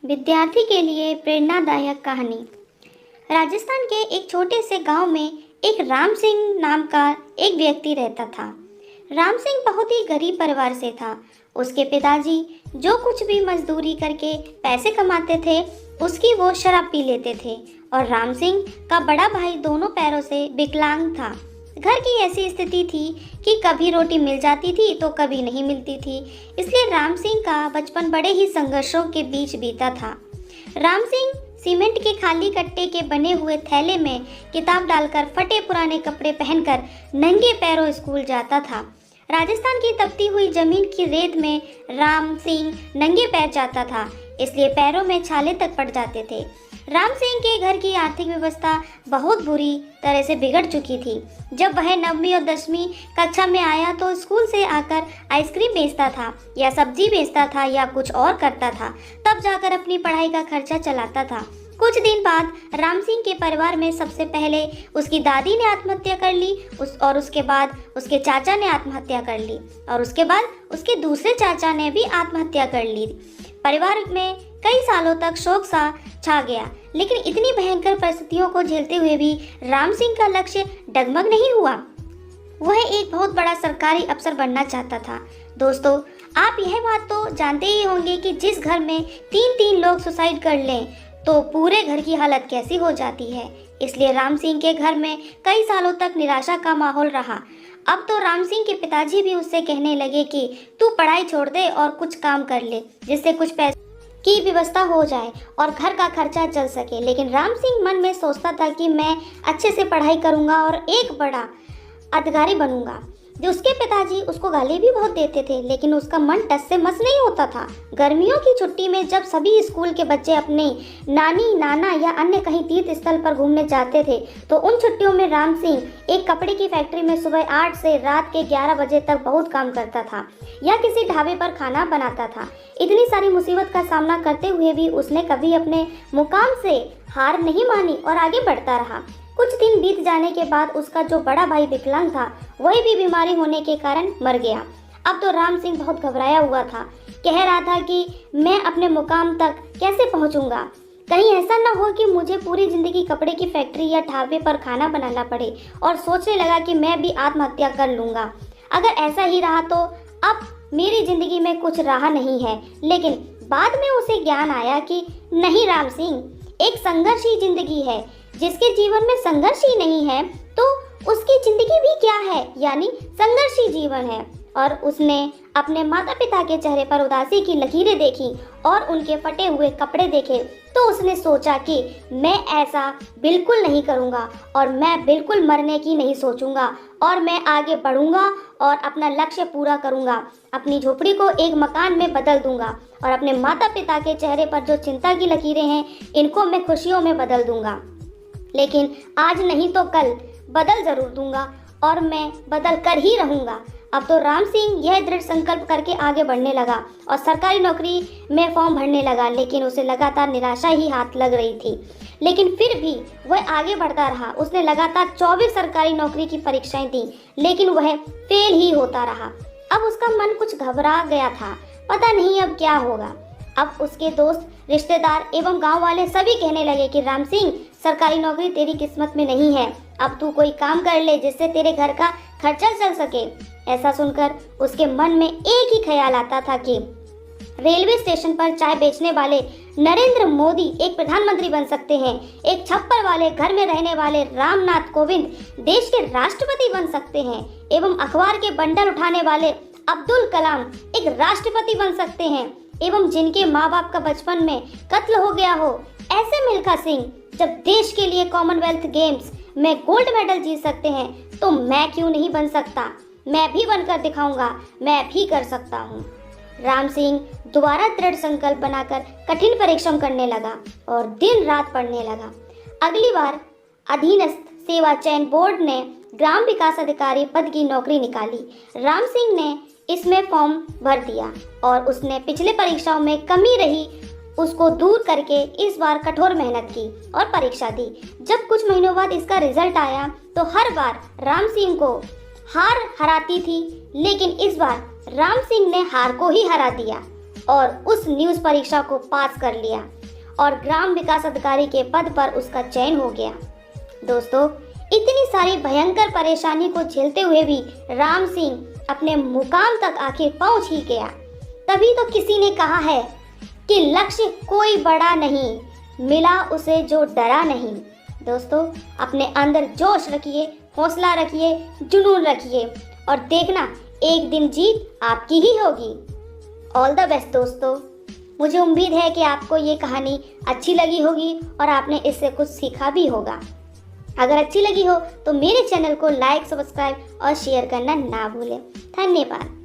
विद्यार्थी के लिए प्रेरणादायक कहानी। राजस्थान के एक छोटे से गांव में एक राम सिंह नाम का एक व्यक्ति रहता था। राम सिंह बहुत ही गरीब परिवार से था। उसके पिताजी जो कुछ भी मजदूरी करके पैसे कमाते थे उसकी वो शराब पी लेते थे और राम सिंह का बड़ा भाई दोनों पैरों से विकलांग था। घर की ऐसी स्थिति थी कि कभी रोटी मिल जाती थी तो कभी नहीं मिलती थी, इसलिए राम सिंह का बचपन बड़े ही संघर्षों के बीच बीता था। राम सिंह सीमेंट के खाली कट्टे के बने हुए थैले में किताब डालकर फटे पुराने कपड़े पहनकर नंगे पैरों स्कूल जाता था। राजस्थान की तपती हुई जमीन की रेत में राम सिंह नंगे पैर जाता था, इसलिए पैरों में छाले तक पड़ जाते थे। राम सिंह के घर की आर्थिक व्यवस्था बहुत बुरी तरह से बिगड़ चुकी थी। जब वह 9वीं और 10वीं कक्षा में आया तो स्कूल से आकर आइसक्रीम बेचता था या सब्जी बेचता था या कुछ और करता था, तब जाकर अपनी पढ़ाई का खर्चा चलाता था। कुछ दिन बाद राम सिंह के परिवार में सबसे पहले उसकी दादी ने आत्महत्या कर ली और उसके बाद उसके चाचा ने आत्महत्या कर ली और उसके बाद उसके दूसरे चाचा ने भी आत्महत्या कर ली। परिवार में कई सालों तक शोक सा छा गया, लेकिन इतनी भयंकर परिस्थितियों को झेलते हुए भी राम सिंह का लक्ष्य डगमग नहीं हुआ। वह एक बहुत बड़ा सरकारी अफसर बनना चाहता था। दोस्तों, आप यह बात तो जानते ही होंगे कि जिस घर में 3-3 लोग सुसाइड कर लें तो पूरे घर की हालत कैसी हो जाती है। इसलिए राम सिंह के घर में कई सालों तक निराशा का माहौल रहा। अब तो राम सिंह के पिताजी भी उससे कहने लगे कि तू पढ़ाई छोड़ दे और कुछ काम कर ले जिससे कुछ पैसे की व्यवस्था हो जाए और घर का खर्चा चल सके। लेकिन राम सिंह मन में सोचता था कि मैं अच्छे से पढ़ाई करूंगा और एक बड़ा अधिकारी बनूंगा। जो उसके पिताजी उसको गाली भी बहुत देते थे, लेकिन उसका मन टस से मस नहीं होता था। गर्मियों की छुट्टी में जब सभी स्कूल के बच्चे अपने नानी नाना या अन्य कहीं तीर्थ स्थल पर घूमने जाते थे तो उन छुट्टियों में राम सिंह एक कपड़े की फैक्ट्री में सुबह 8 से रात के 11 बजे तक बहुत काम करता था या किसी ढाबे पर खाना बनाता था। इतनी सारी मुसीबत का सामना करते हुए भी उसने कभी अपने मुकाम से हार नहीं मानी और आगे बढ़ता रहा। कुछ दिन बीत जाने के बाद उसका जो बड़ा भाई विकलांग था वही भी बीमारी होने के कारण मर गया। अब तो राम सिंह बहुत घबराया हुआ था। कह रहा था कि मैं अपने मुकाम तक कैसे पहुंचूंगा। कहीं ऐसा ना हो कि मुझे पूरी जिंदगी कपड़े की फैक्ट्री या ढाबे पर खाना बनाना पड़े, और सोचने लगा कि मैं भी आत्महत्या कर लूंगा। अगर ऐसा ही रहा तो अब मेरी जिंदगी में कुछ रहा नहीं है। लेकिन बाद में उसे ज्ञान आया कि नहीं राम सिंह, एक संघर्षी जिंदगी है। जिसके जीवन में संघर्ष ही नहीं है तो उसकी जिंदगी भी क्या है, यानी संघर्षी जीवन है। और उसने अपने माता पिता के चेहरे पर उदासी की लकीरें देखी और उनके फटे हुए कपड़े देखे तो उसने सोचा कि मैं ऐसा बिल्कुल नहीं करूँगा और मैं बिल्कुल मरने की नहीं सोचूंगा और मैं आगे बढ़ूंगा और अपना लक्ष्य पूरा करूंगा। अपनी झोपड़ी को एक मकान में बदल दूंगा और अपने माता पिता के चेहरे पर जो चिंता की लकीरें हैं इनको मैं खुशियों में बदल दूंगा। लेकिन आज नहीं तो कल बदल जरूर दूंगा और मैं बदल कर ही रहूंगा। अब तो राम सिंह यह दृढ़ संकल्प करके आगे बढ़ने लगा और सरकारी नौकरी में फॉर्म भरने लगा, लेकिन उसे लगातार निराशा ही हाथ लग रही थी। लेकिन फिर भी वह आगे बढ़ता रहा। उसने लगातार 24 सरकारी नौकरी की परीक्षाएं दी, लेकिन वह फेल ही होता रहा। अब उसका मन कुछ घबरा गया था, पता नहीं अब क्या होगा। अब उसके दोस्त, रिश्तेदार एवं गांव वाले सभी कहने लगे कि राम सिंह, सरकारी नौकरी तेरी किस्मत में नहीं है, अब तू कोई काम कर ले जिससे तेरे घर का खर्चा चल सके। ऐसा सुनकर उसके मन में एक ही ख्याल आता था कि रेलवे स्टेशन पर चाय बेचने वाले नरेंद्र मोदी एक प्रधानमंत्री बन सकते हैं, एक छप्पर वाले घर में रहने वाले रामनाथ कोविंद देश के राष्ट्रपति बन सकते हैं, एवं अखबार के बंडल उठाने वाले अब्दुल कलाम एक राष्ट्रपति बन सकते हैं, एवं जिनके माँ बाप का बचपन में कत्ल हो गया हो ऐसे मिल्खा सिंह जब देश के लिए कॉमनवेल्थ गेम्स में गोल्ड मेडल जीत सकते हैं तो मैं क्यों नहीं बन सकता। मैं भी बनकर दिखाऊंगा, मैं भी कर सकता हूँ। राम सिंह दोबारा दृढ़ संकल्प बनाकर कठिन परिश्रम करने लगा और दिन रात पढ़ने लगा। अगली बार अधीनस्थ सेवा चयन बोर्ड ने ग्राम विकास अधिकारी पद की नौकरी निकाली। राम सिंह ने इसमें फॉर्म भर दिया और उसने पिछले परीक्षाओं में कमी रही उसको दूर करके इस बार कठोर मेहनत की और परीक्षा दी। जब कुछ महीनों बाद इसका रिजल्ट आया तो हर बार राम सिंह को हार हराती थी, लेकिन इस बार राम सिंह ने हार को ही हरा दिया और उस न्यूज़ परीक्षा को पास कर लिया। और ग्राम विकास अधिकारी के पद पर उसका चयन हो गया। दोस्तों, इतनी सारी भयंकर परेशानी को झेलते हुए भी राम सिंह अपने मुकाम तक आखिर पहुंच ही गया। तभी तो किसी ने कहा है कि लक्ष्य कोई बड़ा नहीं, मिला उसे जो डरा नहीं। दोस्तों, अपने अंदर जोश रखिए, हौसला रखिए, जुनून रखिए और देखना एक दिन जीत आपकी ही होगी। ऑल द बेस्ट दोस्तों। मुझे उम्मीद है कि आपको ये कहानी अच्छी लगी होगी और आपने इससे कुछ सीखा भी होगा। अगर अच्छी लगी हो तो मेरे चैनल को लाइक, सब्सक्राइब और शेयर करना ना भूलें। धन्यवाद।